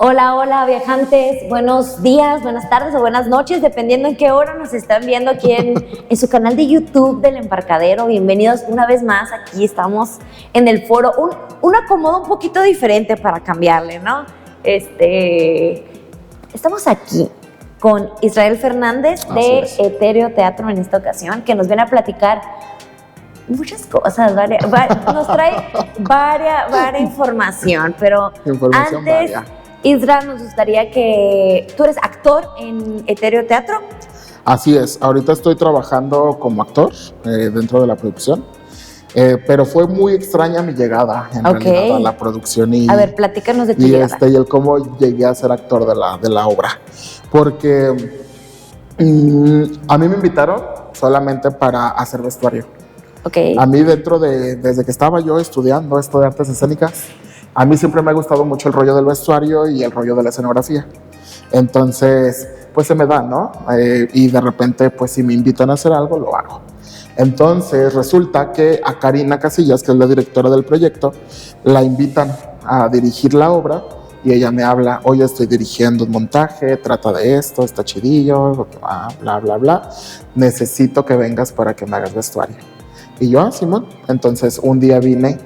Hola, hola viajantes, buenos días, buenas tardes o buenas noches, dependiendo en qué hora nos están viendo aquí en su canal de YouTube del Embarcadero. Bienvenidos una vez más, aquí estamos en el foro, un acomodo un poquito diferente para cambiarle, ¿no? Estamos aquí con Israel Fernández de Etéreo Teatro en esta ocasión, que nos viene a platicar muchas cosas, nos trae varia información, pero antes... varia. Isra, nos gustaría que... ¿Tú eres actor en Etéreo Teatro? Así es, ahorita estoy trabajando como actor dentro de la producción, pero fue muy extraña mi llegada en realidad a la producción y... A ver, platícanos de tu llegada. Y el cómo llegué a ser actor de la obra, porque a mí me invitaron solamente para hacer vestuario. Okay. A mí desde que estaba yo estudiando esto de artes escénicas, a mí siempre me ha gustado mucho el rollo del vestuario y el rollo de la escenografía. Entonces, pues se me da, ¿no? Y de repente, pues si me invitan a hacer algo, lo hago. Entonces, resulta que a Karina Casillas, que es la directora del proyecto, la invitan a dirigir la obra y ella me habla, oye, estoy dirigiendo un montaje, trata de esto, está chidillo, bla, bla, bla. Necesito que vengas para que me hagas vestuario. Y yo, Simón. Entonces, un día vine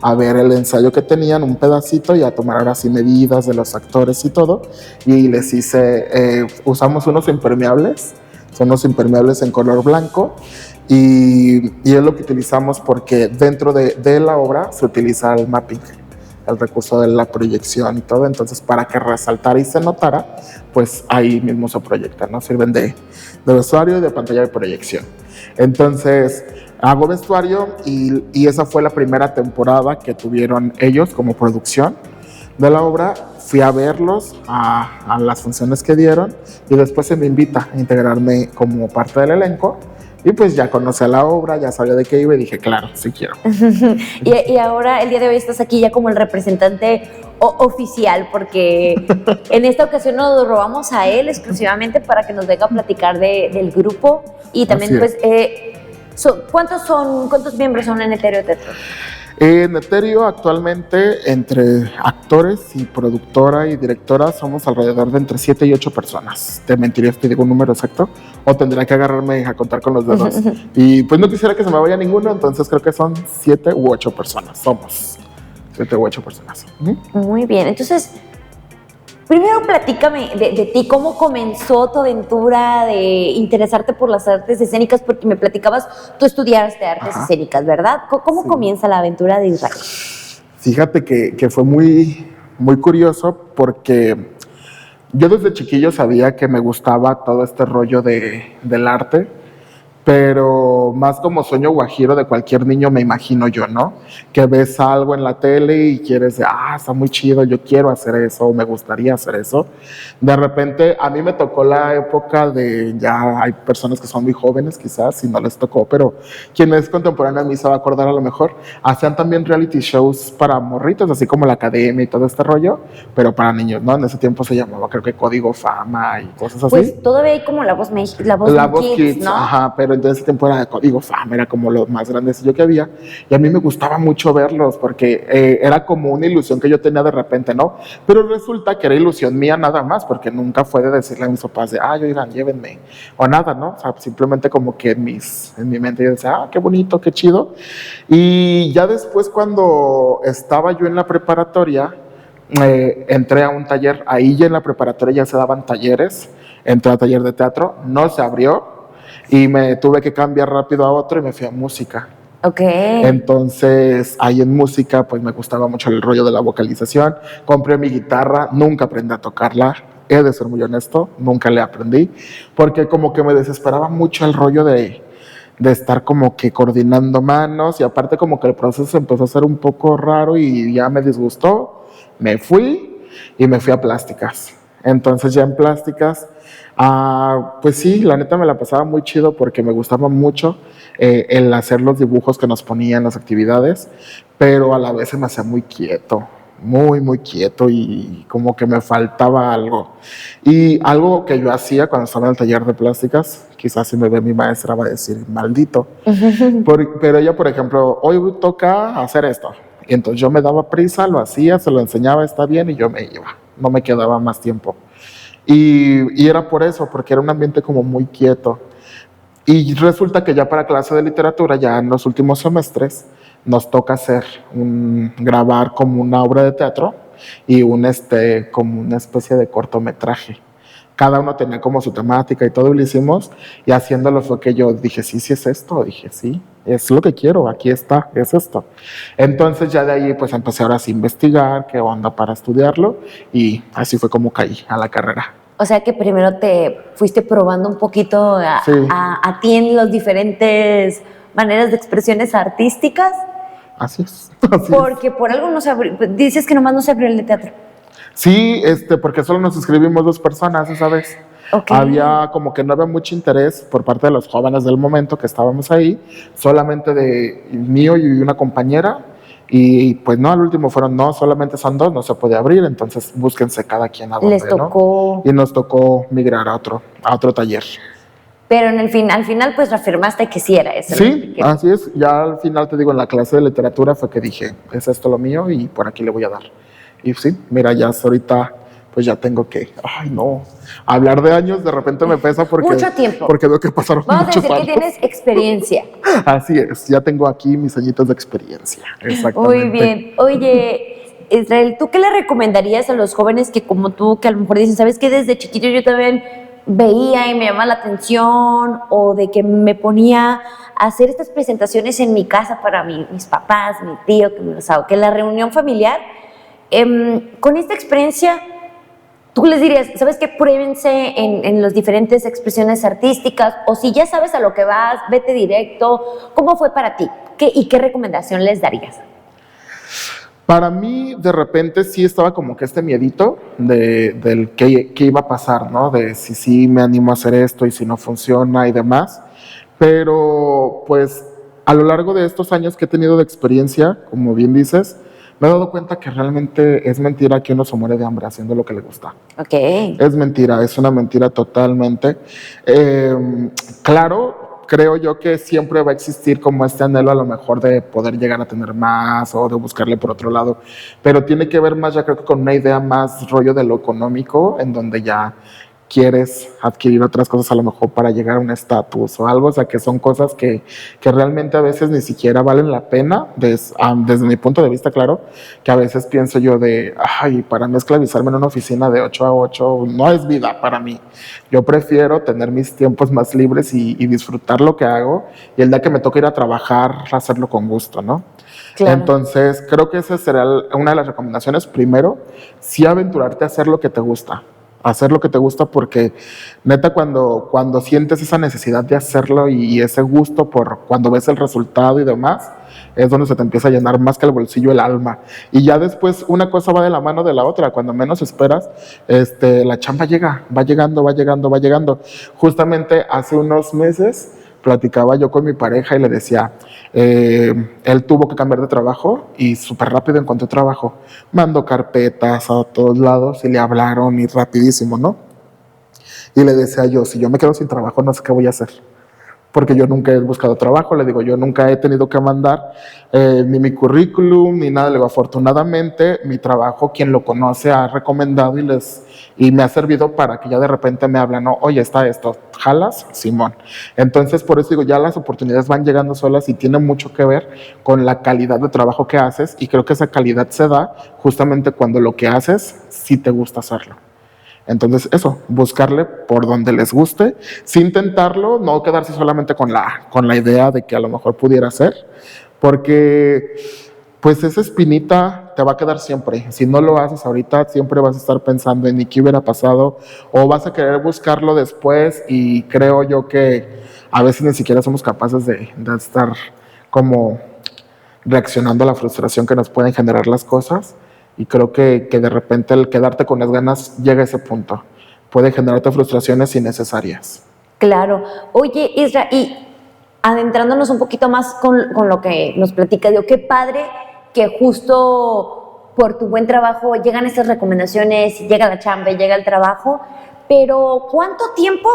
a ver el ensayo que tenían, un pedacito, y a tomar ahora sí medidas de los actores y todo, y les hice, usamos unos impermeables, son unos impermeables en color blanco, y es lo que utilizamos porque dentro de la obra se utiliza el mapping, el recurso de la proyección y todo, entonces para que resaltara y se notara, pues ahí mismo se proyecta, ¿no? Sirven de vestuario y de pantalla de proyección. Entonces, hago vestuario y esa fue la primera temporada que tuvieron ellos como producción de la obra. Fui a verlos, a las funciones que dieron, y después se me invita a integrarme como parte del elenco. Y pues ya conocí la obra, ya sabía de qué iba y dije, claro, sí quiero. Y ahora, el día de hoy, estás aquí ya como el representante oficial, porque en esta ocasión nos robamos a él exclusivamente para que nos venga a platicar del grupo. Y también, pues, ¿cuántos miembros son en Etéreo Teatro? En Etéreo actualmente, entre actores y productora y directora, somos alrededor de entre 7 y 8 personas. Te mentiría si te digo un número exacto, o tendría que agarrarme a contar con los dedos. Y pues no quisiera que se me vaya ninguno, entonces creo que son 7 u 8 personas. Somos 7 u 8 personas. Muy bien, entonces... Primero platícame de ti, ¿cómo comenzó tu aventura de interesarte por las artes escénicas? Porque me platicabas, tú estudiaste artes escénicas, ¿verdad? ¿Cómo comienza la aventura de Israel? Fíjate que fue muy, muy curioso porque yo desde chiquillo sabía que me gustaba todo este rollo del arte, pero más como sueño guajiro de cualquier niño, me imagino yo, ¿no? Que ves algo en la tele y quieres, está muy chido, yo quiero hacer eso, me gustaría hacer eso. De repente, a mí me tocó la época ya hay personas que son muy jóvenes quizás, y no les tocó, pero quien es contemporáneo a mí se va a acordar a lo mejor, hacían también reality shows para morritos, así como la academia y todo este rollo, pero para niños, ¿no? En ese tiempo se llamaba, creo que Código Fama y cosas así. Pues todavía hay como la voz Kids, ¿no? Ajá, pero en ese tiempo era Código Fama, era como lo más grandecillo que había, y a mí me gustaba mucho verlos porque era como una ilusión que yo tenía de repente, ¿no? Pero resulta que era ilusión mía nada más, porque nunca fue de decirle a mis papás de, oigan, llévenme, o nada, ¿no? O sea, simplemente como que en mi mente yo decía, qué bonito, qué chido. Y ya después, cuando estaba yo en la preparatoria, entré a un taller, ahí ya en la preparatoria ya se daban talleres, entré a taller de teatro, no se abrió, y me tuve que cambiar rápido a otro y me fui a música. Entonces, ahí en música, pues me gustaba mucho el rollo de la vocalización. Compré mi guitarra, nunca aprendí a tocarla. He de ser muy honesto, nunca le aprendí, porque como que me desesperaba mucho el rollo de estar como que coordinando manos, y aparte como que el proceso empezó a ser un poco raro y ya me disgustó. Me fui y me fui a plásticas. Entonces ya en plásticas, pues sí, la neta me la pasaba muy chido porque me gustaba mucho el hacer los dibujos que nos ponían en las actividades, pero a la vez se me hacía muy quieto, muy, muy quieto, y como que me faltaba algo. Y algo que yo hacía cuando estaba en el taller de plásticas, quizás si me ve mi maestra va a decir, maldito, pero ella, por ejemplo, hoy toca hacer esto. Y entonces yo me daba prisa, lo hacía, se lo enseñaba, está bien, y yo me iba. no me quedaba más tiempo. Y era por eso, porque era un ambiente como muy quieto. Y resulta que ya para clase de literatura, ya en los últimos semestres, nos toca grabar como una obra de teatro y como una especie de cortometraje. Cada uno tenía como su temática y todo, y lo hicimos, y haciéndolo fue que yo dije, sí, sí es esto, dije, sí, es lo que quiero, aquí está, es esto. Entonces ya de ahí pues empecé ahora sí a investigar qué onda para estudiarlo, y así fue como caí a la carrera. O sea que primero te fuiste probando un poquito Sí. a ti en las diferentes maneras de expresiones artísticas. Así es. Porque por algo no se abrió, dices que nomás no se abrió el de teatro. Sí, porque solo nos inscribimos 2 personas esa vez. Okay. Había como que no había mucho interés por parte de los jóvenes del momento que estábamos ahí, solamente de mío y una compañera, y pues no, al último fueron, no, solamente son 2, no se puede abrir, entonces búsquense cada quien a donde, les tocó, ¿no? Y nos tocó migrar a otro taller. Pero al final pues reafirmaste que sí era eso. Sí, así es, ya al final te digo, en la clase de literatura fue que dije, es esto lo mío y por aquí le voy a dar. Y sí, mira, ya ahorita pues ya tengo que, ay no, hablar de años de repente me pesa porque... Mucho tiempo. Porque veo que pasaron muchos años. Vamos a decir que tienes experiencia. Así es, ya tengo aquí mis añitos de experiencia, exactamente. Muy bien. Oye, Israel, ¿tú qué le recomendarías a los jóvenes que como tú, que a lo mejor dicen, sabes que desde chiquito yo también veía y me llamaba la atención, o de que me ponía a hacer estas presentaciones en mi casa para mis papás, mi tío, que la reunión familiar, con esta experiencia, tú les dirías, ¿sabes qué? Pruébense en las diferentes expresiones artísticas, o si ya sabes a lo que vas, vete directo. ¿Cómo fue para ti? ¿Y qué recomendación les darías? Para mí, de repente, sí estaba como que este miedito del qué iba a pasar, ¿no? De si sí me animo a hacer esto y si no funciona y demás. Pero, pues, a lo largo de estos años que he tenido de experiencia, como bien dices, me he dado cuenta que realmente es mentira que uno se muere de hambre haciendo lo que le gusta. Okay. Es mentira, es una mentira totalmente. Claro, creo yo que siempre va a existir como este anhelo a lo mejor de poder llegar a tener más o de buscarle por otro lado, pero tiene que ver más, ya creo que con una idea más rollo de lo económico, en donde ya quieres adquirir otras cosas a lo mejor para llegar a un estatus o algo, o sea que son cosas que realmente a veces ni siquiera valen la pena, desde mi punto de vista, claro, que a veces pienso yo de, ay, para mí esclavizarme en una oficina de 8 a 8 no es vida para mí. Yo prefiero tener mis tiempos más libres y disfrutar lo que hago, y el día que me toca ir a trabajar, hacerlo con gusto, ¿no? Claro. Entonces, creo que esa será una de las recomendaciones. Primero, sí aventurarte a hacer lo que te gusta. Hacer lo que te gusta, porque neta cuando sientes esa necesidad de hacerlo y ese gusto por cuando ves el resultado y demás, es donde se te empieza a llenar más que el bolsillo el alma. Y ya después una cosa va de la mano de la otra. Cuando menos esperas, la chamba va llegando. Justamente hace unos meses platicaba yo con mi pareja y le decía, él tuvo que cambiar de trabajo y súper rápido encontró trabajo. Mandó carpetas a todos lados y le hablaron y rapidísimo, ¿no? Y le decía yo, si yo me quedo sin trabajo, no sé qué voy a hacer. Porque yo nunca he buscado trabajo, le digo, yo nunca he tenido que mandar ni mi currículum ni nada. Le digo, afortunadamente mi trabajo, quien lo conoce, ha recomendado y me ha servido para que ya de repente me hablan, no, oye, está esto, ¿jalas? Simón. Entonces, por eso digo, ya las oportunidades van llegando solas y tiene mucho que ver con la calidad de trabajo que haces, y creo que esa calidad se da justamente cuando lo que haces sí te gusta hacerlo. Entonces eso, buscarle por donde les guste, sin intentarlo, no quedarse solamente con la idea de que a lo mejor pudiera ser, porque pues esa espinita te va a quedar siempre. Si no lo haces ahorita, siempre vas a estar pensando en qué hubiera pasado, o vas a querer buscarlo después, y creo yo que a veces ni siquiera somos capaces de estar como reaccionando a la frustración que nos pueden generar las cosas. Y creo que de repente el quedarte con las ganas llega a ese punto. Puede generarte frustraciones innecesarias. Claro. Oye, Isra, y adentrándonos un poquito más con lo que nos platicas, digo, qué padre que justo por tu buen trabajo llegan estas recomendaciones, llega la chamba, llega el trabajo, pero ¿cuánto tiempo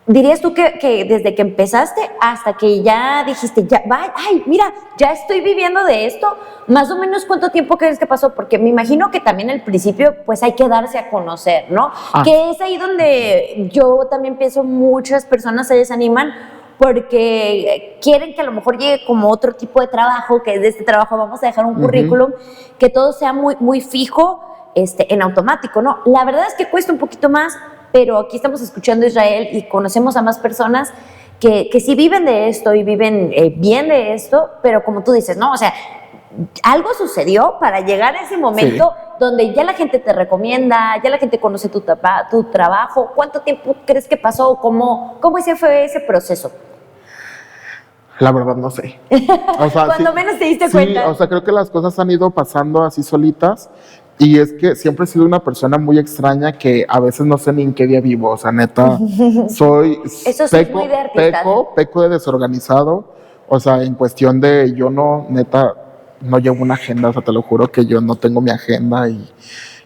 ¿Dirías tú que desde que empezaste hasta que ya dijiste, ya, ay, mira, ya estoy viviendo de esto, más o menos cuánto tiempo crees que pasó? Porque me imagino que también al principio pues hay que darse a conocer, ¿no? Que es ahí donde yo también pienso muchas personas se desaniman porque quieren que a lo mejor llegue como otro tipo de trabajo, que de este trabajo vamos a dejar un currículum, que todo sea muy, muy fijo, en automático, ¿no? La verdad es que cuesta un poquito más, pero aquí estamos escuchando a Israel y conocemos a más personas que sí viven de esto y viven bien de esto, pero como tú dices, ¿no? O sea, algo sucedió para llegar a ese momento donde ya la gente te recomienda, ya la gente conoce tu trabajo. ¿Cuánto tiempo crees que pasó? ¿Cómo fue ese proceso? La verdad no sé. O sea, cuando menos te diste cuenta. Sí, o sea, creo que las cosas han ido pasando así solitas. Y es que siempre he sido una persona muy extraña que a veces no sé ni en qué día vivo. O sea, neta, soy... Eso sí es muy de artista. Peco de desorganizado. O sea, en cuestión de yo no, neta, no llevo una agenda. O sea, te lo juro que yo no tengo mi agenda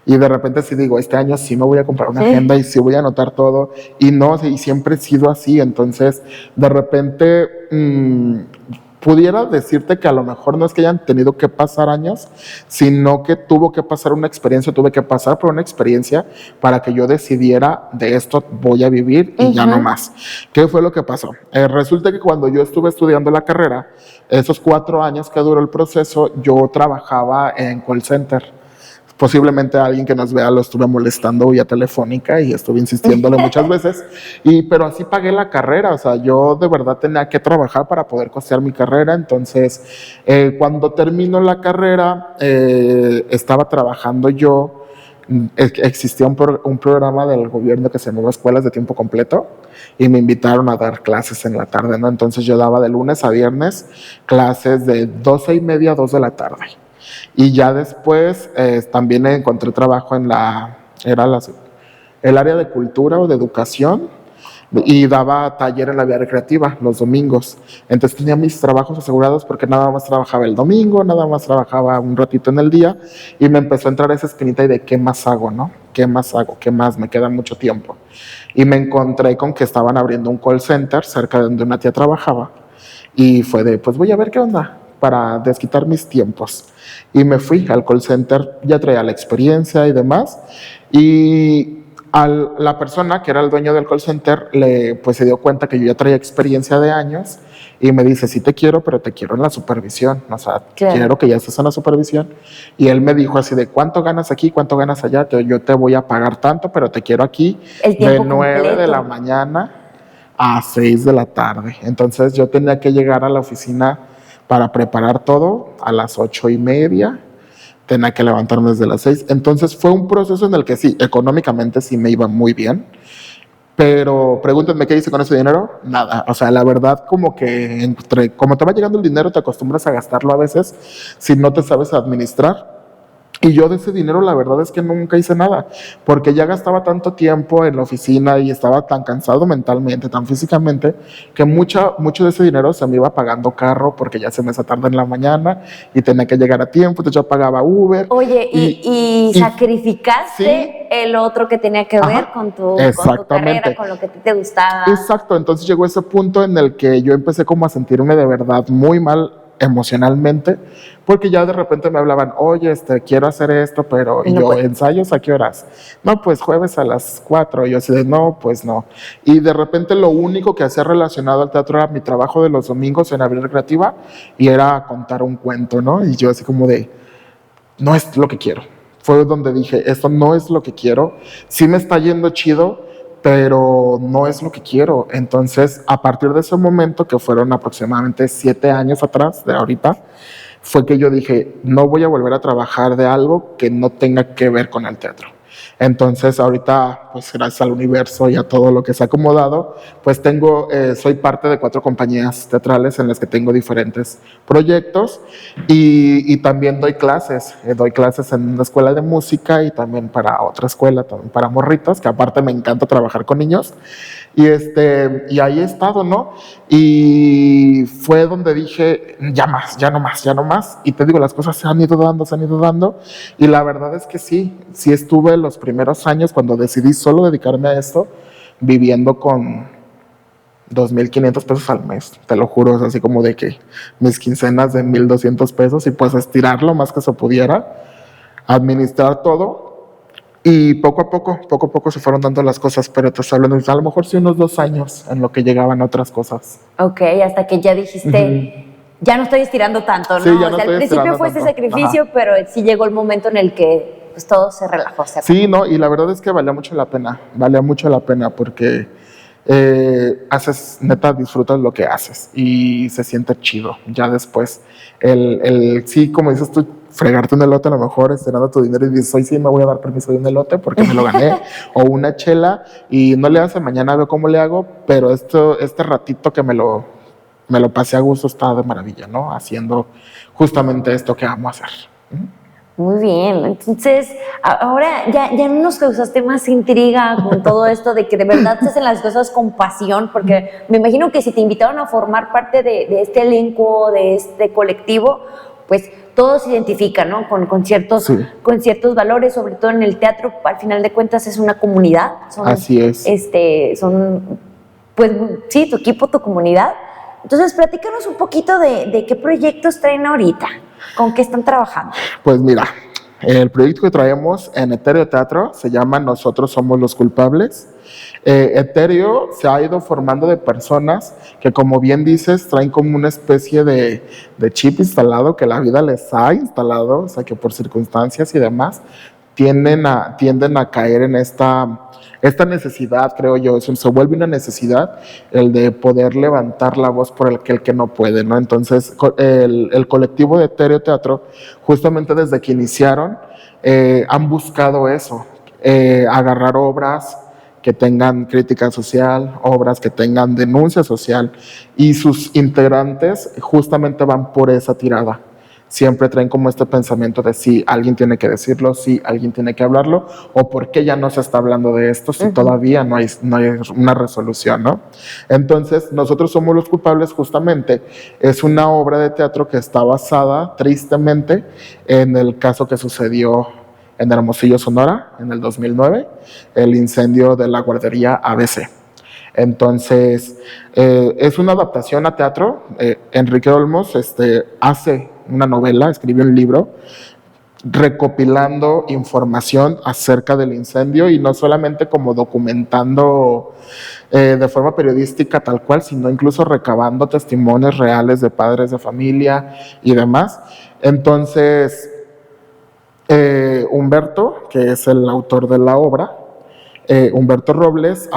y de repente sí digo, este año sí me voy a comprar una agenda y sí voy a anotar todo. Y no, y siempre he sido así. Entonces, de repente... pudiera decirte que a lo mejor no es que hayan tenido que pasar años, sino que tuvo que pasar una experiencia, tuve que pasar por una experiencia para que yo decidiera de esto voy a vivir y ya no más. ¿Qué fue lo que pasó? Resulta que cuando yo estuve estudiando la carrera, esos 4 años que duró el proceso, yo trabajaba en call center. Posiblemente a alguien que nos vea lo estuve molestando vía telefónica y estuve insistiéndole muchas veces, pero así pagué la carrera. O sea, yo de verdad tenía que trabajar para poder costear mi carrera. Entonces, cuando terminó la carrera, estaba trabajando yo, existía un programa del gobierno que se llamaba Escuelas de Tiempo Completo y me invitaron a dar clases en la tarde, ¿no? Entonces yo daba de lunes a viernes clases de 12:30 a 2 de la tarde. Y ya después también encontré trabajo en el área de cultura o de educación y daba taller en la vía recreativa los domingos. Entonces tenía mis trabajos asegurados porque nada más trabajaba el domingo, nada más trabajaba un ratito en el día y me empezó a entrar esa espinita y de qué más hago, ¿no? ¿Qué más hago? ¿Qué más? Me queda mucho tiempo. Y me encontré con que estaban abriendo un call center cerca de donde una tía trabajaba y fue de, pues voy a ver qué onda para desquitar mis tiempos. Y me fui al call center, ya traía la experiencia y demás, y la persona que era el dueño del call center pues se dio cuenta que yo ya traía experiencia de años y me dice, sí te quiero, pero te quiero en la supervisión, o sea, quiero que ya estés en la supervisión. Y él me dijo así de, ¿cuánto ganas aquí, cuánto ganas allá? Yo te voy a pagar tanto, pero te quiero aquí de 9 de la mañana a 6 de la tarde. Entonces yo tenía que llegar a la oficina para preparar todo a las 8:30, tenía que levantarme desde las 6. Entonces fue un proceso en el que sí, económicamente sí me iba muy bien, pero pregúntenme qué hice con ese dinero, nada. O sea, la verdad como que como te va llegando el dinero te acostumbras a gastarlo a veces si no te sabes administrar. Y yo de ese dinero la verdad es que nunca hice nada, porque ya gastaba tanto tiempo en la oficina y estaba tan cansado mentalmente, tan físicamente, que mucho de ese dinero se me iba pagando carro porque ya se me hacía tarde en la mañana y tenía que llegar a tiempo, entonces yo pagaba Uber. Oye, y sacrificaste el otro que tenía que ver con tu carrera, con lo que a ti te gustaba. Exacto, entonces llegó ese punto en el que yo empecé como a sentirme de verdad muy mal emocionalmente, porque ya de repente me hablaban, oye, quiero hacer esto, pero y yo, ¿ensayos a qué horas? No, pues jueves a las 4, y yo así de, no, pues no. Y de repente lo único que hacía relacionado al teatro era mi trabajo de los domingos en la vía recreativa, y era contar un cuento, ¿no? Y yo así como de, no es lo que quiero. Fue donde dije, esto no es lo que quiero, sí me está yendo chido, pero no es lo que quiero. Entonces, a partir de ese momento, que fueron aproximadamente 7 años atrás de ahorita, fue que yo dije, no voy a volver a trabajar de algo que no tenga que ver con el teatro. Entonces ahorita, pues gracias al universo y a todo lo que se ha acomodado, pues soy parte de 4 compañías teatrales en las que tengo diferentes proyectos y también doy clases en una escuela de música y también para otra escuela, también para morritos, que aparte me encanta trabajar con niños. Y ahí he estado, ¿no? Y fue donde dije, ya no más. Y te digo, las cosas se han ido dando. Y la verdad es que sí estuve los primeros años cuando decidí solo dedicarme a esto, viviendo con 2,500 pesos al mes, te lo juro, es así como de que mis quincenas de 1,200 pesos y pues estirar lo más que se pudiera, administrar todo y poco a poco se fueron dando las cosas, pero te estoy hablando, a lo mejor sí unos 2 años en lo que llegaban otras cosas. Ok, hasta que ya dijiste, ya no estoy estirando tanto, ¿no? Sí, ya no o sea, al principio fue ese sacrificio, pero sí llegó el momento en el que pues, todo se relajó. Sí, no, y la verdad es que valía mucho la pena porque neta, disfrutas lo que haces y se siente chido. Ya después, sí, como dices tú, fregarte un elote a lo mejor, estirando tu dinero y dices, hoy sí me voy a dar permiso de un elote porque me lo gané, o una chela, y no le hace mañana, veo cómo le hago, pero este ratito que me lo pasé a gusto está de maravilla, ¿no? Haciendo justamente esto que amo hacer. Muy bien, entonces ahora ya no nos causaste más intriga con todo esto de que de verdad se hacen las cosas con pasión, porque me imagino que si te invitaron a formar parte de este elenco, de este colectivo, pues todos se identifican, ¿no? Con ciertos valores, sobre todo en el teatro, al final de cuentas es una comunidad. Así es. Pues sí, tu equipo, tu comunidad. Entonces, platícanos un poquito de qué proyectos traen ahorita, con qué están trabajando. Pues mira, el proyecto que traemos en Etéreo Teatro se llama Nosotros Somos los Culpables. Etéreo se ha ido formando de personas que, como bien dices, traen como una especie de chip instalado que la vida les ha instalado, o sea que por circunstancias y demás tienden a caer en esta necesidad, creo yo, se vuelve una necesidad el de poder levantar la voz por el que no puede, ¿no? Entonces, el colectivo de Etéreo Teatro, justamente desde que iniciaron, han buscado eso, agarrar obras que tengan crítica social, obras que tengan denuncia social, y sus integrantes justamente van por esa tirada. Siempre traen como este pensamiento de sí, alguien tiene que decirlo, sí, alguien tiene que hablarlo, o por qué ya no se está hablando de esto si todavía no hay una resolución, ¿no? Entonces, Nosotros Somos los Culpables justamente es una obra de teatro que está basada, tristemente, en el caso que sucedió en Hermosillo, Sonora, en el 2009, el incendio de la guardería ABC. Entonces, es una adaptación a teatro. Enrique Olmos hace una novela, escribió un libro recopilando información acerca del incendio y no solamente como documentando de forma periodística tal cual, sino incluso recabando testimonios reales de padres de familia y demás. Entonces, Humberto, que es el autor de la obra, Humberto Robles,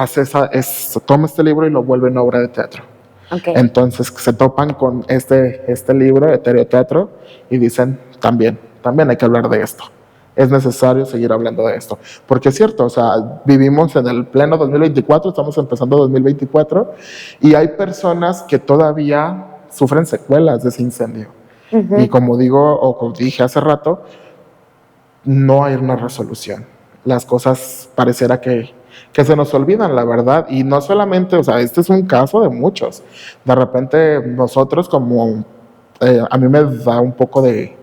toma este libro y lo vuelve en obra de teatro. Okay. Entonces se topan con este libro, Etéreo Teatro, y dicen, también hay que hablar de esto. Es necesario seguir hablando de esto. Porque es cierto, o sea, vivimos en el pleno 2024, estamos empezando 2024, y hay personas que todavía sufren secuelas de ese incendio. Y como dije hace rato, no hay una resolución. Las cosas pareciera que se nos olvidan, la verdad, y no solamente, o sea, este es un caso de muchos. De repente nosotros como, a mí me da un poco de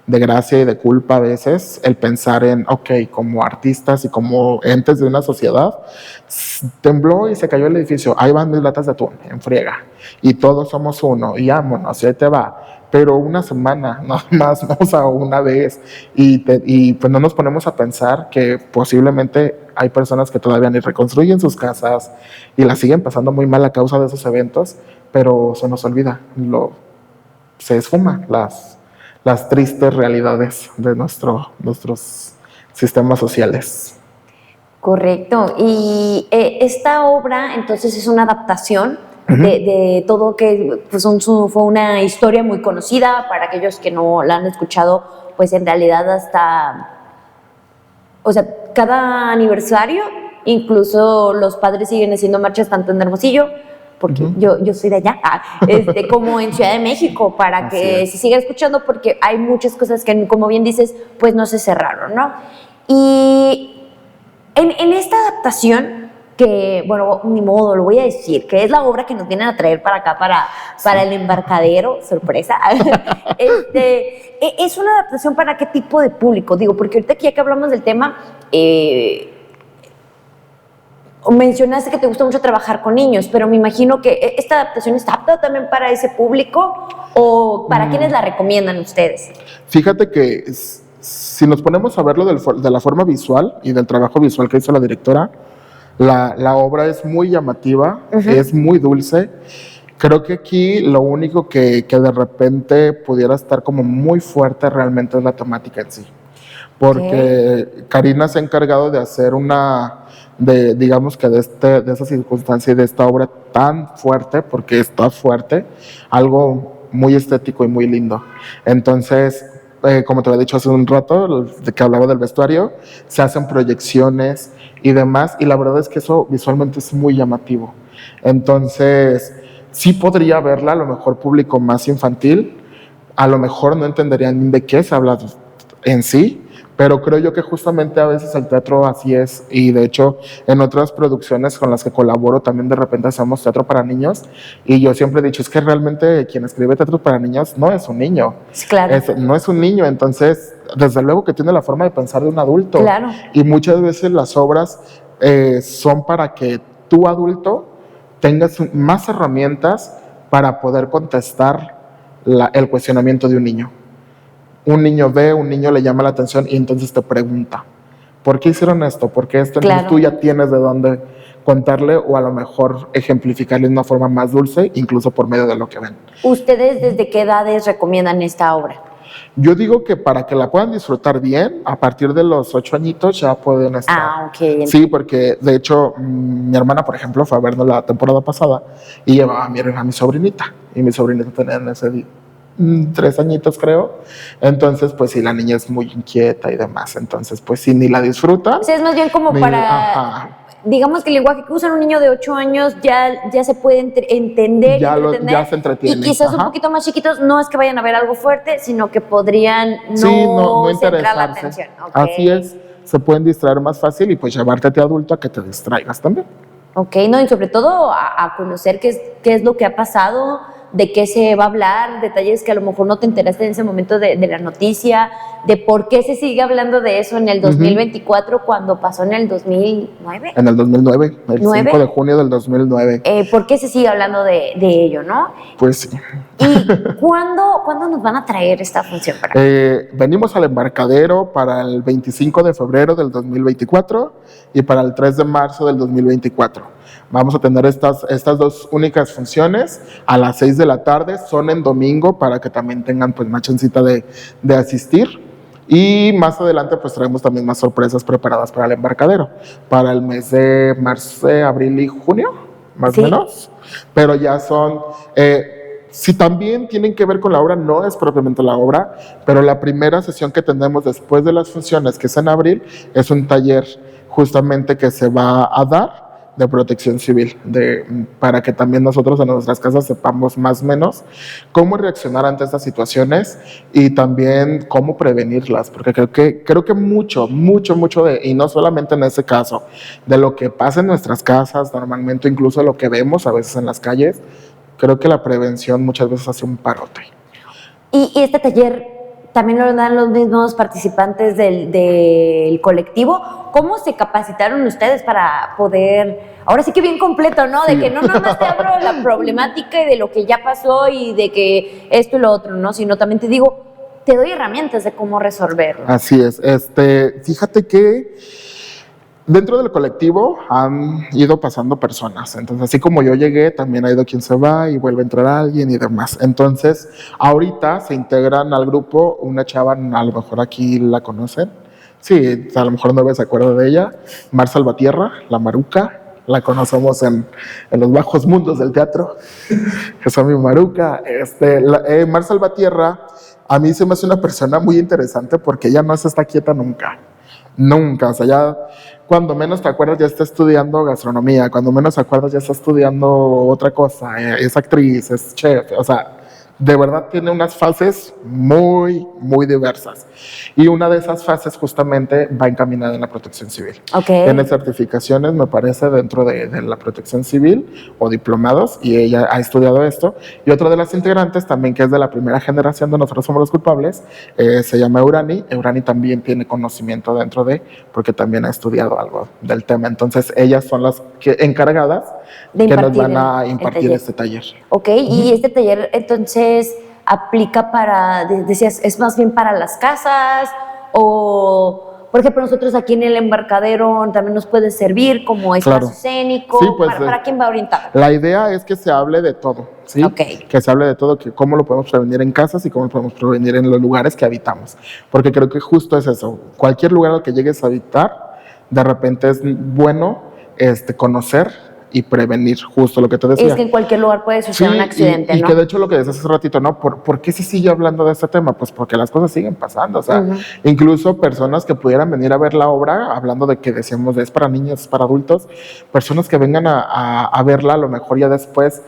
gracia y de culpa a veces el pensar en, ok, como artistas y como entes de una sociedad, tembló y se cayó el edificio, ahí van mis latas de atún, en friega, y todos somos uno, y vámonos, y ahí te va. Pero una semana, nada más, vamos a una vez, y pues no nos ponemos a pensar que posiblemente hay personas que todavía ni reconstruyen sus casas y la siguen pasando muy mal a causa de esos eventos, pero se nos olvida, se esfuma las tristes realidades de nuestros sistemas sociales. Correcto, y esta obra entonces es una adaptación de todo que pues, fue una historia muy conocida. Para aquellos que no la han escuchado, pues en realidad cada aniversario, incluso los padres siguen haciendo marchas tanto en Hermosillo, porque yo soy de allá, como en Ciudad de México, para que se siga escuchando, porque hay muchas cosas que, como bien dices, pues no se cerraron, ¿no? Y en esta adaptación, que, bueno, ni modo, lo voy a decir, que es la obra que nos vienen a traer para acá, para el embarcadero, sorpresa. ¿Es una adaptación para qué tipo de público? Digo, porque ahorita aquí ya que hablamos del tema, mencionaste que te gusta mucho trabajar con niños, pero me imagino que esta adaptación está apta también para ese público, ¿o para quiénes la recomiendan ustedes? Fíjate que si nos ponemos a verlo de la forma visual y del trabajo visual que hizo la directora, la obra es muy llamativa, es muy dulce. Creo que aquí lo único que de repente pudiera estar como muy fuerte realmente es la temática en sí. Porque Karina se ha encargado de hacer digamos que de esa circunstancia y de esta obra tan fuerte, porque está fuerte, algo muy estético y muy lindo. Entonces, como te había dicho hace un rato, de que hablaba del vestuario, se hacen proyecciones y demás, y la verdad es que eso visualmente es muy llamativo. Entonces, sí podría verla a lo mejor público más infantil, a lo mejor no entenderían de qué se habla en sí, pero creo yo que justamente a veces el teatro así es, y de hecho en otras producciones con las que colaboro también de repente hacemos teatro para niños, y yo siempre he dicho, es que realmente quien escribe teatro para niños no es un niño, claro. No es un niño, entonces desde luego que tiene la forma de pensar de un adulto, claro. Y muchas veces las obras son para que tú adulto tengas más herramientas para poder contestar el cuestionamiento de un niño. Un niño ve, un niño le llama la atención y entonces te pregunta, ¿por qué hicieron esto? ¿Por qué esto? Entonces tú ya tienes de dónde contarle o a lo mejor ejemplificarle de una forma más dulce, incluso por medio de lo que ven. ¿Ustedes desde qué edades recomiendan esta obra? Yo digo que para que la puedan disfrutar bien, a partir de los 8 añitos ya pueden estar. Ok. Sí, porque de hecho mi hermana, por ejemplo, fue a vernos la temporada pasada y llevaba a mi sobrinita. Y mi sobrinita tenía en ese día 3 añitos, creo. Entonces, pues sí, la niña es muy inquieta y demás. Entonces, pues sí, ni la disfruta. O sea, es más bien como para... Digamos que el lenguaje que usa un niño de 8 años ya se puede entender ya se entretiene. Y quizás un poquito más chiquitos no es que vayan a ver algo fuerte, sino que podrían no centrar la atención. Así es, se pueden distraer más fácil y pues llevarte a ti adulto a que te distraigas también. Y sobre todo a conocer qué es lo que ha pasado, de qué se va a hablar, detalles que a lo mejor no te enteraste en ese momento de la noticia, de por qué se sigue hablando de eso en el 2024 cuando pasó en el 2009. En el 2009, el 5 de junio del 2009. ¿Por qué se sigue hablando de ello, no? Pues sí. ¿Y cuándo nos van a traer esta función para acá? Venimos al Embarcadero para el 25 de febrero del 2024 y para el 3 de marzo del 2024. Vamos a tener estas 2 únicas funciones a las 6 de la tarde, son en domingo para que también tengan pues más chancita de asistir. Y más adelante pues traemos también más sorpresas preparadas para el Embarcadero, para el mes de marzo, abril y junio, más o menos. Pero ya son... si también tienen que ver con la obra, no es propiamente la obra, pero la primera sesión que tendremos después de las funciones, que es en abril, es un taller justamente que se va a dar de protección civil, para que también nosotros en nuestras casas sepamos más o menos cómo reaccionar ante estas situaciones y también cómo prevenirlas, porque creo que mucho y no solamente en ese caso, de lo que pasa en nuestras casas normalmente, incluso lo que vemos a veces en las calles, creo que la prevención muchas veces hace un parote. ¿Y este taller también lo dan los mismos participantes del colectivo? ¿Cómo se capacitaron ustedes para poder, ahora sí que bien completo, ¿no? Sí. De que no nomás te hablo de la problemática y de lo que ya pasó y de que esto y lo otro, ¿no? Sino también te digo, te doy herramientas de cómo resolverlo. Así es. Fíjate que dentro del colectivo han ido pasando personas, entonces así como yo llegué, también ha ido quien se va y vuelve a entrar alguien y demás. Entonces, ahorita se integran al grupo una chava, a lo mejor aquí la conocen, sí, a lo mejor no se acuerda de ella, Mar Salvatierra, la Maruca, la conocemos en los bajos mundos del teatro, esa es mi Maruca. Mar Salvatierra, a mí se me hace una persona muy interesante porque ella no se está quieta nunca, o sea, ya cuando menos te acuerdas ya está estudiando gastronomía, cuando menos te acuerdas ya está estudiando otra cosa, es actriz, es chef, o sea, de verdad tiene unas fases muy, muy diversas. Y una de esas fases justamente va encaminada en la protección civil. Okay. Tiene certificaciones, me parece, dentro de la protección civil o diplomados, y ella ha estudiado esto. Y otra de las integrantes también, que es de la primera generación de Nosotros Somos los Culpables, se llama Eurani. Eurani también tiene conocimiento dentro de, porque también ha estudiado algo del tema. Entonces, ellas son las encargadas de que nos van a impartir este taller. Ok, y este taller entonces aplica para, decías, es más bien para las casas o... Por ejemplo, nosotros aquí en el embarcadero también nos puede servir como espacio escénico. Sí, pues, ¿Para quién va orientado? La idea es que se hable de todo, ¿sí? Okay. Que se hable de todo, que cómo lo podemos prevenir en casas y cómo lo podemos prevenir en los lugares que habitamos. Porque creo que justo es eso. Cualquier lugar al que llegues a habitar, de repente es bueno conocer y prevenir, justo lo que te decía. Es que en cualquier lugar puede suceder un accidente, y ¿no? Que de hecho lo que decías hace ratito, ¿no? ¿Por qué se sigue hablando de este tema? Pues porque las cosas siguen pasando, o sea, incluso personas que pudieran venir a ver la obra, hablando de que decíamos es para niños, es para adultos, personas que vengan a verla, a lo mejor ya después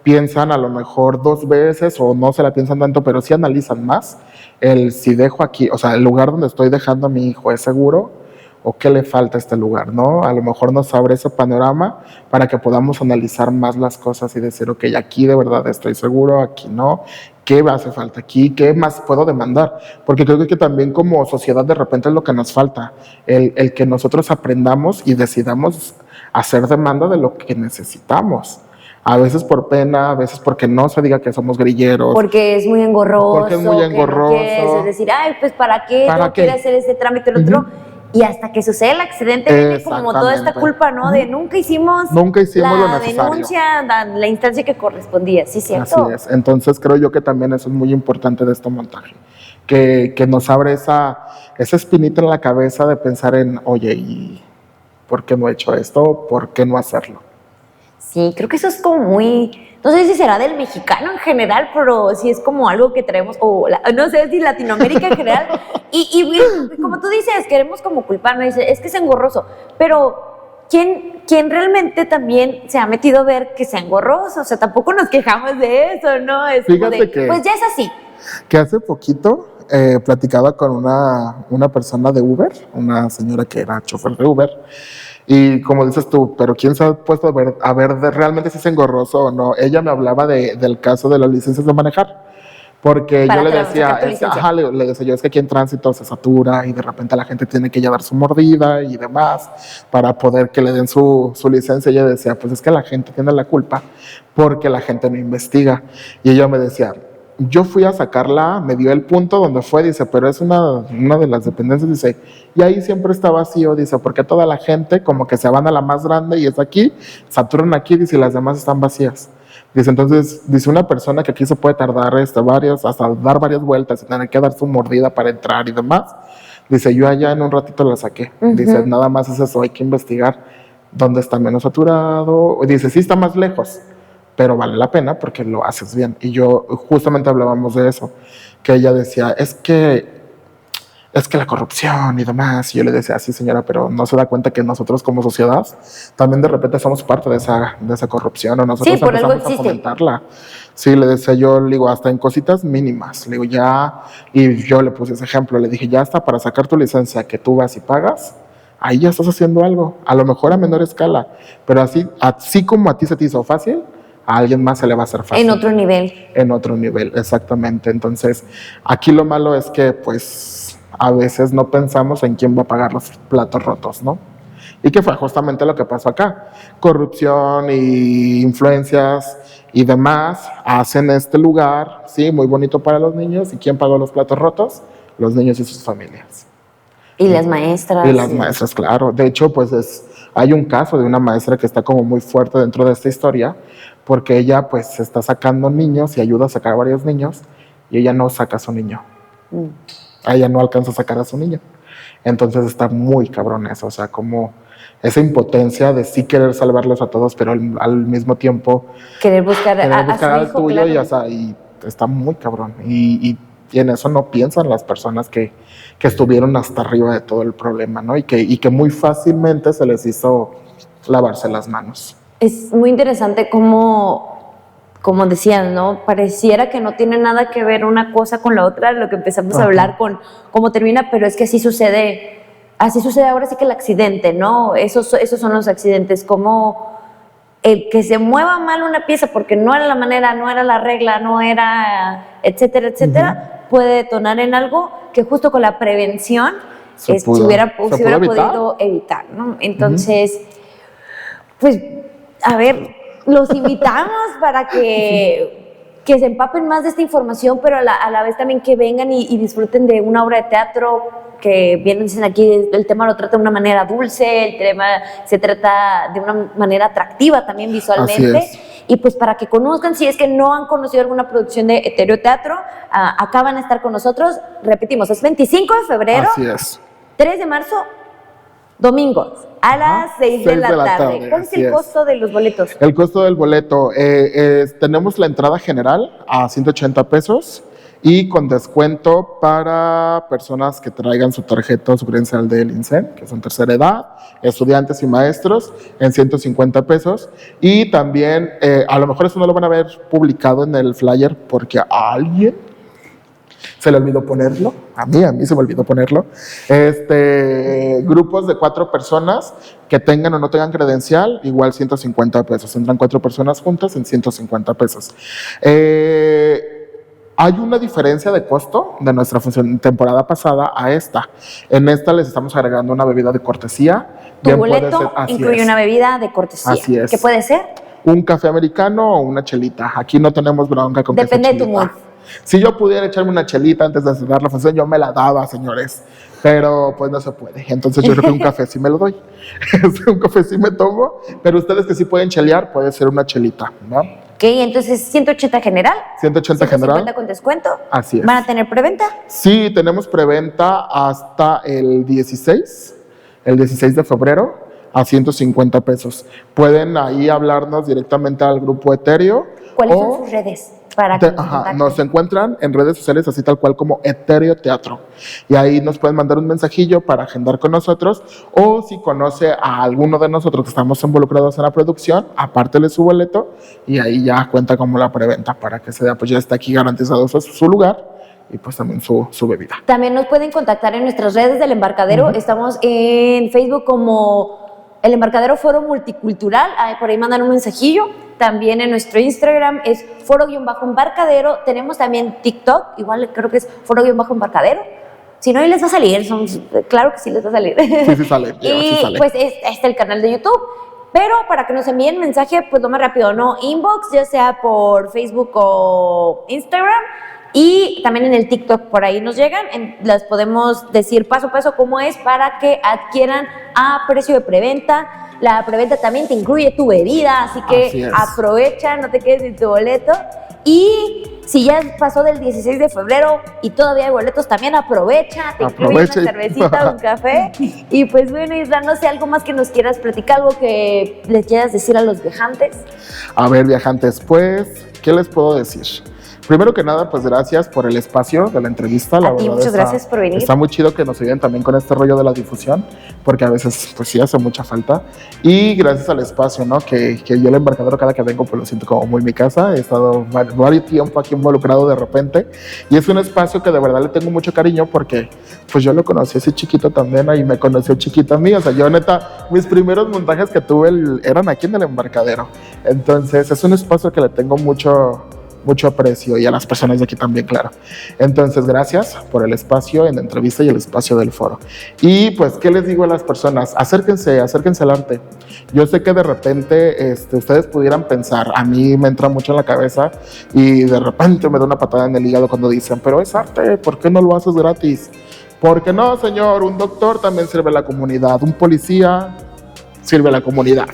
piensan a lo mejor 2 veces o no se la piensan tanto, pero sí analizan más el si dejo aquí, o sea, el lugar donde estoy dejando a mi hijo es seguro, o qué le falta a este lugar, ¿no? A lo mejor nos abre ese panorama para que podamos analizar más las cosas y decir, ok, aquí de verdad estoy seguro, aquí no, ¿qué hace falta aquí? ¿Qué más puedo demandar? Porque creo que también como sociedad de repente es lo que nos falta, el que nosotros aprendamos y decidamos hacer demanda de lo que necesitamos. A veces por pena, a veces porque no se diga que somos grilleros. Porque es muy engorroso. Porque es muy engorroso. Que no quieres decir, ay, pues ¿para qué? ¿Para qué? Hacer este trámite, el otro. Y hasta que sucede el accidente viene como toda esta culpa, ¿no? De nunca hicimos lo necesario. Denuncia, la instancia que correspondía, ¿sí, cierto? Así es. Entonces creo yo que también eso es muy importante de este montaje, que nos abre esa espinita en la cabeza de pensar en, oye, ¿y por qué no he hecho esto? ¿Por qué no hacerlo? Sí, creo que eso es como muy... No sé si será del mexicano en general, pero sí es como algo que traemos, o no sé si Latinoamérica en general. Y como tú dices, queremos como culparnos, dice, es que es engorroso. Pero, ¿quién realmente también se ha metido a ver que sea engorroso? O sea, tampoco nos quejamos de eso, ¿no? Es Fíjate como de, que, pues ya es así. Que hace poquito platicaba con una persona de Uber, una señora que era chofer de Uber. Y como dices tú, pero ¿quién se ha puesto a ver realmente si es engorroso o no? Ella me hablaba del caso de las licencias de manejar, porque yo le decía, le decía yo, es que aquí en tránsito se satura y de repente la gente tiene que ya dar su mordida y demás para poder que le den su licencia. Y ella decía, pues es que la gente tiene la culpa porque la gente no investiga. Y ella me decía, yo fui a sacarla, me dio el punto donde fue, dice, pero es una de las dependencias, dice, y ahí siempre está vacío, dice, porque toda la gente como que se van a la más grande y es aquí, saturan aquí, dice, y las demás están vacías. Dice, entonces, dice, una persona que aquí se puede tardar hasta dar varias vueltas y tener que dar su mordida para entrar y demás, dice, yo allá en un ratito la saqué. Dice, nada más es eso, hay que investigar dónde está menos saturado. Dice, sí está más lejos, pero vale la pena porque lo haces bien. Y yo justamente hablábamos de eso, que ella decía, es que la corrupción y demás. Y yo le decía, sí señora, pero no se da cuenta que nosotros como sociedad también de repente somos parte de esa corrupción, o nosotros empezamos a fomentarla. Sí, le decía yo, le digo, hasta en cositas mínimas, le digo ya, y yo le puse ese ejemplo, le dije, ya está, para sacar tu licencia que tú vas y pagas, ahí ya estás haciendo algo, a lo mejor a menor escala, pero así como a ti se te hizo fácil, a alguien más se le va a hacer fácil. En otro nivel. En otro nivel, exactamente. Entonces, aquí lo malo es que, pues, a veces no pensamos en quién va a pagar los platos rotos, ¿no? Y que fue justamente lo que pasó acá. Corrupción y influencias y demás hacen este lugar, sí, muy bonito para los niños. ¿Y quién pagó los platos rotos? Los niños y sus familias. Y las maestras. Y las maestras, claro. De hecho, pues hay un caso de una maestra que está como muy fuerte dentro de esta historia, porque ella pues está sacando niños y ayuda a sacar a varios niños, y ella no saca a su niño. Ella no alcanza a sacar a su niño. Entonces está muy cabrón eso, o sea, como esa impotencia de sí querer salvarlos a todos, pero al mismo tiempo querer buscar al tuyo, claro. Y, o sea, y está muy cabrón. Y en eso no piensan las personas que estuvieron hasta arriba de todo el problema, ¿no? Y que muy fácilmente se les hizo lavarse las manos. Es muy interesante cómo como decías, ¿no? Pareciera que no tiene nada que ver una cosa con la otra, lo que empezamos a hablar con cómo termina, pero es que así sucede ahora sí que el accidente, ¿no? Esos son los accidentes, como el que se mueva mal una pieza porque no era la manera, no era la regla, no era, etcétera, etcétera, puede detonar en algo que justo con la prevención se hubiera podido evitar, ¿no? Entonces, pues, a ver, los invitamos para que se empapen más de esta información, pero a la vez también que vengan y disfruten de una obra de teatro que bien dicen aquí, el tema lo trata de una manera dulce, el tema se trata de una manera atractiva también visualmente. Y pues para que conozcan, si es que no han conocido alguna producción de Etéreo Teatro, acá van a estar con nosotros, repetimos, es 25 de febrero, así es. 3 de marzo, domingos, a las 6 de la tarde. ¿Cuál es el costo de los boletos? El costo del boleto, tenemos la entrada general a 180 pesos y con descuento para personas que traigan su tarjeta o su credencial del INSEN, que son tercera edad, estudiantes y maestros, en 150 pesos. Y también, a lo mejor eso no lo van a ver publicado en el flyer porque a alguien se le olvidó ponerlo, a mí se me olvidó ponerlo. Grupos de 4 personas que tengan o no tengan credencial, igual 150 pesos. Entran 4 personas juntas en 150 pesos. Hay una diferencia de costo de nuestra función temporada pasada a esta. En esta les estamos agregando una bebida de cortesía. Tu boleto incluye una bebida de cortesía. Así es. ¿Qué puede ser? Un café americano o una chelita. Aquí no tenemos bronca con depende de tu mood. Si yo pudiera echarme una chelita antes de cerrar la función, yo me la daba, señores. Pero pues no se puede. Entonces yo creo que un café sí me lo doy. Un café sí me tomo. Pero ustedes que sí pueden chelear, puede ser una chelita, ¿no? Ok, entonces 180 general. 180 general. 150 con descuento. Así es. ¿Van a tener preventa? Sí, tenemos preventa hasta el 16 de febrero a 150 pesos. Pueden ahí hablarnos directamente al grupo Etéreo. ¿Cuáles son sus redes? Para que nos encuentran en redes sociales así tal cual como Etéreo Teatro, y ahí nos pueden mandar un mensajillo para agendar con nosotros, o si conoce a alguno de nosotros que estamos involucrados en la producción, apártele su boleto y ahí ya cuenta como la preventa para que se vea, pues ya está aquí garantizado su lugar y pues también su bebida. También nos pueden contactar en nuestras redes del Embarcadero. Estamos en Facebook como El Embarcadero Foro Multicultural, por ahí mandan un mensajillo. También en nuestro Instagram es foro-embarcadero. Tenemos también TikTok, igual creo que es foro-embarcadero. Si no, ahí les va a salir. Claro que sí les va a salir. Sí sale. Y sale. Pues está el canal de YouTube. Pero para que nos envíen mensaje, pues lo más rápido, ¿no? Inbox, ya sea por Facebook o Instagram. Y también en el TikTok, por ahí nos llegan, las podemos decir paso a paso cómo es para que adquieran a precio de preventa. La preventa también te incluye tu bebida, así que aprovecha, no te quedes sin tu boleto. Y si ya pasó del 16 de febrero y todavía hay boletos, también aprovecha, te incluye una cervecita, un café. Y pues bueno, Isra, no sé, algo más que nos quieras platicar, algo que les quieras decir a los viajantes. A ver, viajantes, pues, ¿qué les puedo decir? Primero que nada, pues gracias por el espacio de la entrevista. A ti, muchas gracias por venir. Está muy chido que nos ayuden también con este rollo de la difusión, porque a veces pues sí hace mucha falta. Y gracias al espacio, ¿no? Que yo el Embarcadero cada que vengo pues lo siento como muy mi casa. He estado varios tiempo aquí involucrado de repente. Y es un espacio que de verdad le tengo mucho cariño porque pues yo lo conocí así chiquito también y me conoció chiquito a mí. O sea, yo neta, mis primeros montajes que tuve eran aquí en el Embarcadero. Entonces es un espacio que le tengo mucho aprecio, y a las personas de aquí también, claro. Entonces, gracias por el espacio en la entrevista y el espacio del foro. Y pues, ¿qué les digo a las personas? Acérquense al arte. Yo sé que de repente ustedes pudieran pensar, a mí me entra mucho en la cabeza y de repente me da una patada en el hígado cuando dicen, pero es arte, ¿por qué no lo haces gratis? Porque no, señor, un doctor también sirve a la comunidad, un policía sirve a la comunidad.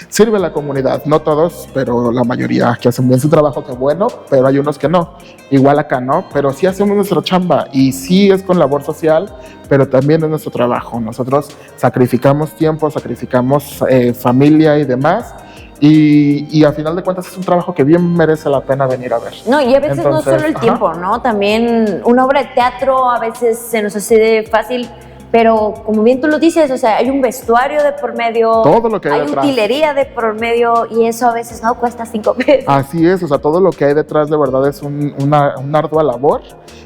Sirve a la comunidad, no todos, pero la mayoría que hacen bien su trabajo, qué bueno, pero hay unos que no, igual acá no, pero sí hacemos nuestra chamba y sí es con labor social, pero también es nuestro trabajo. Nosotros sacrificamos tiempo, sacrificamos familia y demás. Y a final de cuentas es un trabajo que bien merece la pena venir a ver. No, y a veces no solo el tiempo, ¿no? También una obra de teatro a veces se nos hace fácil pero como bien tú lo dices, o sea, hay un vestuario de por medio, todo lo que hay detrás. utilería de por medio, y eso a veces no cuesta 5 pesos. Así es, o sea, todo lo que hay detrás de verdad es una ardua labor,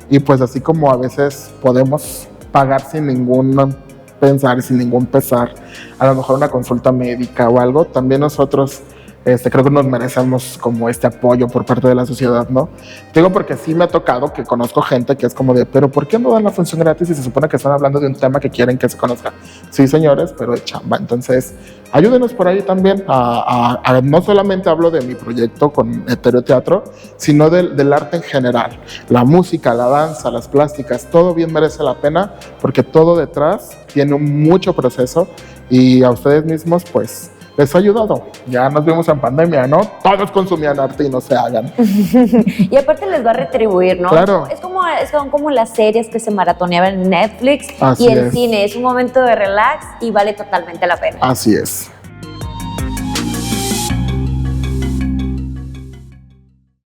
y pues así como a veces podemos pagar sin ningún pensar, sin ningún pesar, a lo mejor una consulta médica o algo, también nosotros creo que nos merecemos como este apoyo por parte de la sociedad, ¿no? Digo porque sí me ha tocado que conozco gente que es como de, pero ¿por qué no dan la función gratis si se supone que están hablando de un tema que quieren que se conozca? Sí, señores, pero de chamba. Entonces, ayúdenos por ahí también no solamente hablo de mi proyecto con Etéreo Teatro, sino del arte en general. La música, la danza, las plásticas, todo bien merece la pena porque todo detrás tiene mucho proceso y a ustedes mismos, pues, les ha ayudado. Ya nos vimos en pandemia, ¿no? Todos consumían arte y no se hagan. Y aparte les va a retribuir, ¿no? Claro. Son como las series que se maratoneaban en Netflix. Así y el es. cine. Es un momento de relax y vale totalmente la pena. Así es.